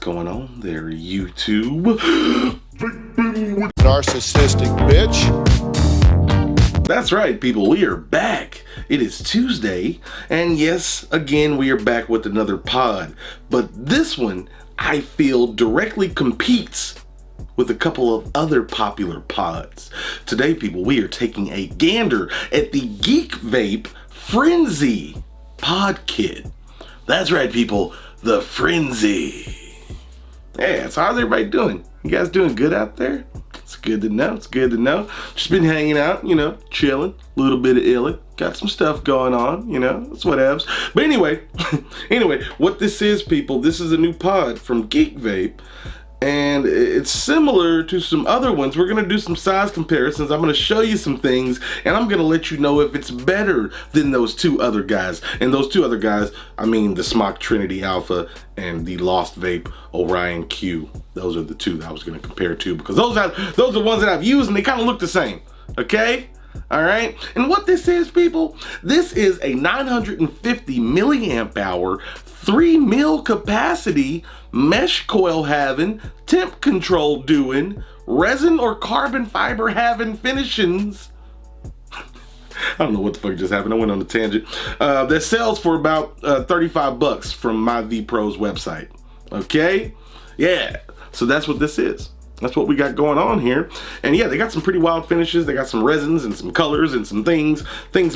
going on there, YouTube? Narcissistic bitch. That's right, people, we are back. It is Tuesday, and yes, again, we are back with another pod. But this one, I feel, directly competes with a couple of other popular pods. Today, people, we are taking a gander at the GeekVape Frenzy pod kit. That's right, people, the Frenzy. Yeah, so how's everybody doing? You guys doing good out there? It's good to know, it's good to know. Just been hanging out, you know, chilling, a little bit of illy. Got some stuff going on, you know, it's whatevs. But anyway, what this is, people, this is a new pod from GeekVape. And it's similar to some other ones. We're gonna do some size comparisons. I'm gonna show you some things, and I'm gonna let you know if it's better than those two other guys. And those two other guys, I mean the Smock Trinity Alpha and the Lost Vape Orion Q. Those are the two that I was gonna compare to, because those are the ones that I've used, and they kind of look the same. Okay? All right, and what this is, people, this is a 950 milliamp hour, 3 mil capacity, mesh coil having, temp control doing, resin or carbon fiber having finishings. I don't know what the fuck just happened. I went on a tangent. That sells for about 35 bucks from my VPro's website. Okay, yeah. So that's what this is. That's what we got going on here. And yeah, they got some pretty wild finishes. They got some resins and some colors and some things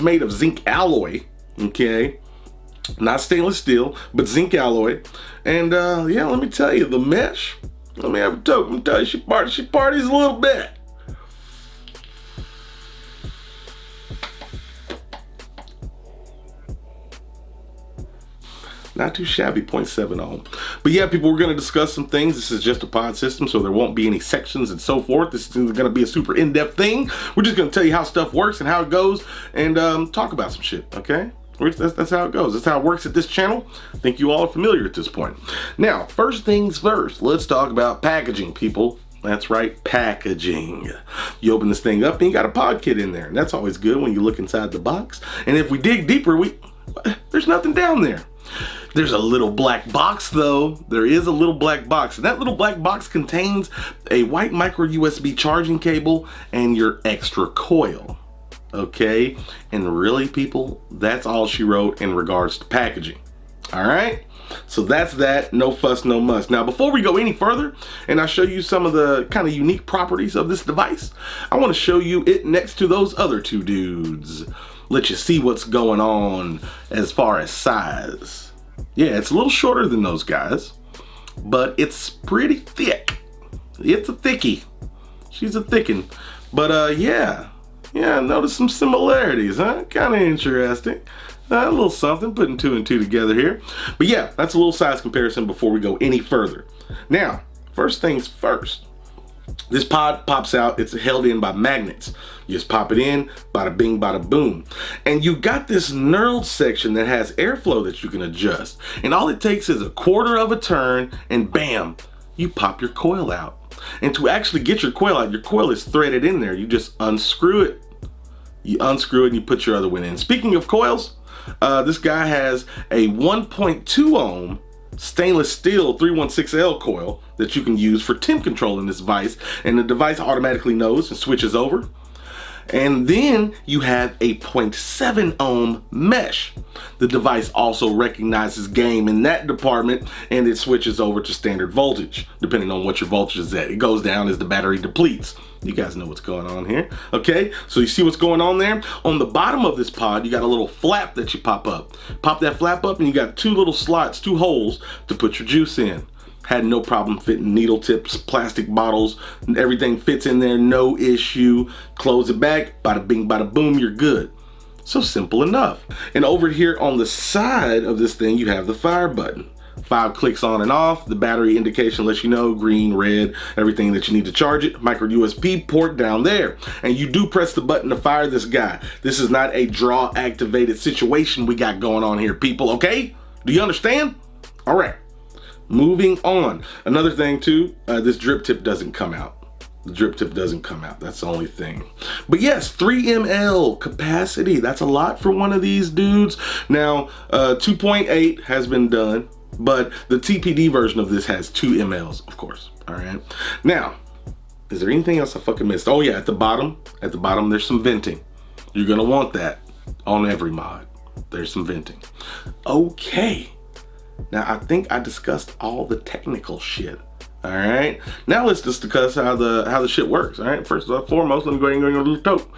made of zinc alloy, okay? Not stainless steel, but zinc alloy. And yeah, let me tell you, the mesh, let me have a toke. Let me tell you, she parties a little bit. Not too shabby, 0.7 ohm. But yeah, people, we're gonna discuss some things. This is just a pod system, so there won't be any sections and so forth. This is gonna be a super in-depth thing. We're just gonna tell you how stuff works and how it goes, and talk about some shit, okay? That's how it goes. That's how it works at this channel. I think you all are familiar at this point. Now, first things first, let's talk about packaging, people. That's right, packaging. You open this thing up and you got a pod kit in there, and that's always good when you look inside the box. And if we dig deeper, there's nothing down there. There's a little black box, though. There is a little black box, and that little black box contains a white micro USB charging cable and your extra coil. Okay, and really, people, that's all she wrote in regards to packaging. All right, so that's that. No fuss, no muss. Now, before we go any further, and I show you some of the kind of unique properties of this device, I want to show you it next to those other two dudes. Let you see what's going on as far as size. Yeah, it's a little shorter than those guys, but it's pretty thick. It's a thickie. She's a thickin'. But yeah, notice some similarities, huh? Kind of interesting. A little something, putting two and two together here. But yeah, that's a little size comparison before we go any further. Now, first things first. This pod pops out, it's held in by magnets. You just pop it in, bada bing, bada boom. And you got this knurled section that has airflow that you can adjust. And all it takes is a quarter of a turn, and bam, you pop your coil out. And to actually get your coil out, your coil is threaded in there. You just unscrew it. You unscrew it and you put your other one in. Speaking of coils, this guy has a 1.2 ohm stainless steel 316L coil that you can use for temp control in this device, and the device automatically knows and switches over. And then you have a 0.7 ohm mesh. The device also recognizes game in that department, and it switches over to standard voltage depending on what your voltage is at. It goes down as the battery depletes. You guys know what's going on here. Okay, so you see what's going on there? On the bottom of this pod, you got a little flap that you pop up. Pop that flap up and you got two little slots, two holes to put your juice in. Had no problem fitting needle tips, plastic bottles, everything fits in there, no issue. Close it back, bada bing, bada boom, you're good. So simple enough. And over here on the side of this thing, you have the fire button. 5 clicks on and off. The battery indication lets you know, green, red, everything that you need to charge it. Micro USB port down there. And you do press the button to fire this guy. This is not a draw activated situation we got going on here, people, okay? Do you understand? All right, moving on. Another thing too, this drip tip doesn't come out. The drip tip doesn't come out. That's the only thing. But yes, 3 ml capacity. That's a lot for one of these dudes. Now, 2.8 has been done. But the TPD version of this has 2 mLs, of course. All right. Now, is there anything else I fucking missed? Oh yeah, at the bottom, there's some venting. You're gonna want that on every mod. There's some venting. Okay. Now I think I discussed all the technical shit. All right. Now let's just discuss how the shit works. All right. First and foremost, let me go ahead and go a little toke.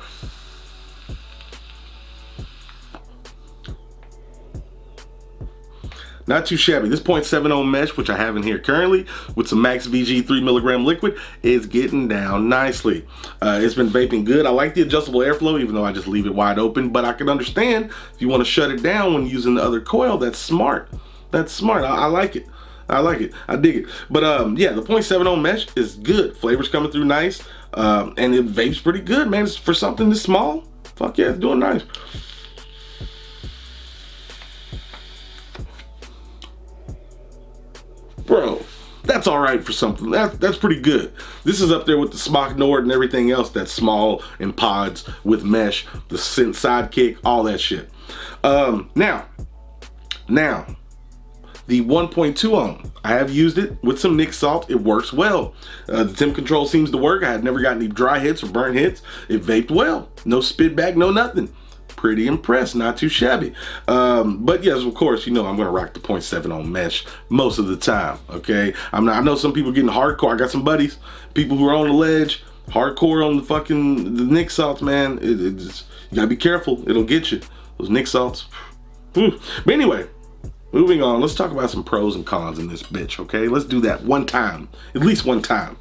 Not too shabby. This 0.70 mesh, which I have in here currently, with some max VG 3 milligram liquid, is getting down nicely. It's been vaping good. I like the adjustable airflow, even though I just leave it wide open, but I can understand if you want to shut it down when using the other coil. That's smart. That's smart. I like it. I like it. I dig it. But yeah, the 0.70 mesh is good. Flavor's coming through nice. And it vapes pretty good, man. It's for something this small. Fuck yeah, it's doing nice. Bro, that's all right for something. That's pretty good. This is up there with the Smock Nord and everything else that's small in pods with mesh, the Synth Sidekick, all that shit. Now, the 1.2 ohm. I have used it with some Nic Salt. It works well. The temp control seems to work. I had never got any dry hits or burn hits. It vaped well. No spit back, no nothing. Pretty impressed, not too shabby. But yes, of course, you know I'm gonna rock the 0.7 ohm mesh most of the time. Okay, I know some people getting hardcore. I got some buddies, people who are on the ledge, hardcore on the Nic Salts, man. You gotta be careful. It'll get you. Those Nic Salts. But anyway, moving on. Let's talk about some pros and cons in this bitch. Okay, let's do that one time, at least one time.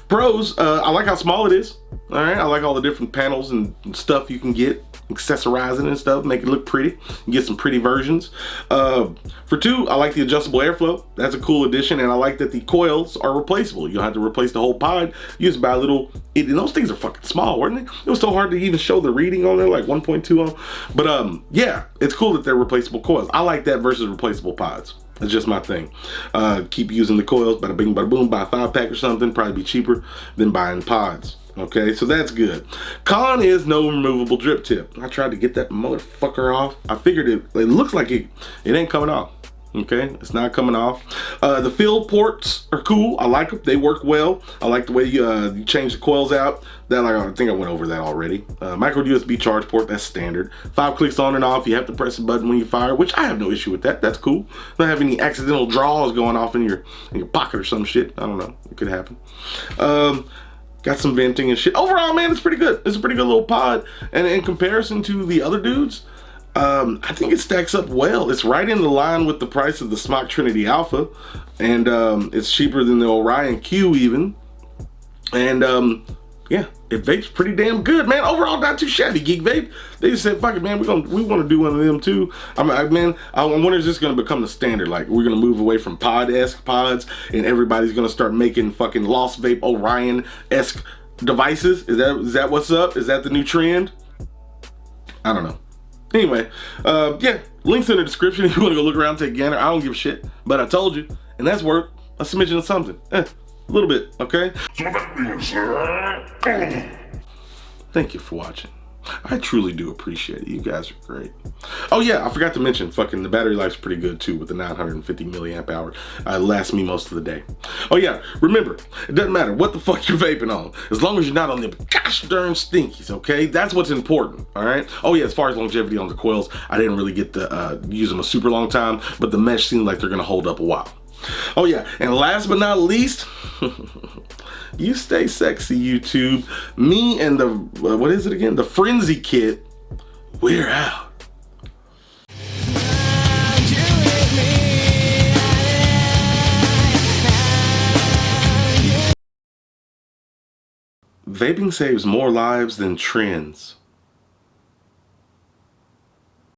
Pros. I like how small it is. All right, I like all the different panels and stuff you can get, accessorizing and stuff, make it look pretty. You get some pretty versions. For 2, I like the adjustable airflow. That's a cool addition, and I like that the coils are replaceable. You don't have to replace the whole pod. You just buy a little. And those things are fucking small, weren't they? It was so hard to even show the reading on there, like 1.2 ohm. But yeah, it's cool that they're replaceable coils. I like that versus replaceable pods. It's just my thing. Keep using the coils, bada bing, bada boom, buy a 5-pack or something. Probably be cheaper than buying pods. Okay, so that's good. Con is no removable drip tip. I tried to get that motherfucker off. I figured it looks like it ain't coming off. Okay, it's not coming off. The fill ports are cool. I like them. They work well. I like the way you change the coils out. I think I went over that already. Micro USB charge port, that's standard. 5 clicks on and off. You have to press the button when you fire, which I have no issue with that. That's cool. Don't have any accidental draws going off in your pocket or some shit. I don't know. It could happen. Got some venting and shit. Overall, man, it's pretty good. It's a pretty good little pod. And in comparison to the other dudes, I think it stacks up well. It's right in the line with the price of the Smock Trinity Alpha. And it's cheaper than the Orion Q even. And yeah, it vapes pretty damn good, man. Overall, not too shabby. GeekVape, they just said, fuck it, man, we want to do one of them too. I wonder is this going to become the standard? Like, we're going to move away from pod-esque pods and everybody's going to start making fucking Lost Vape Orion-esque devices? Is that what's up? Is that the new trend? I don't know. Anyway, yeah, links in the description if you want to go look around, take a gander. I don't give a shit, but I told you, and that's worth a smidgen of something. A little bit, okay? So that means, thank you for watching. I truly do appreciate it. You guys are great. Oh yeah, I forgot to mention, fucking the battery life's pretty good too with the 950 milliamp hour. It lasts me most of the day. Oh yeah, remember, it doesn't matter what the fuck you're vaping on, as long as you're not on the gosh darn stinkies, okay? That's what's important, all right? Oh yeah, as far as longevity on the coils, I didn't really get to use them a super long time, but the mesh seems like they're gonna hold up a while. Oh yeah, and last but not least, you stay sexy, YouTube. Me and the, what is it again? The Frenzy Kit, we're out. Vaping saves more lives than trends.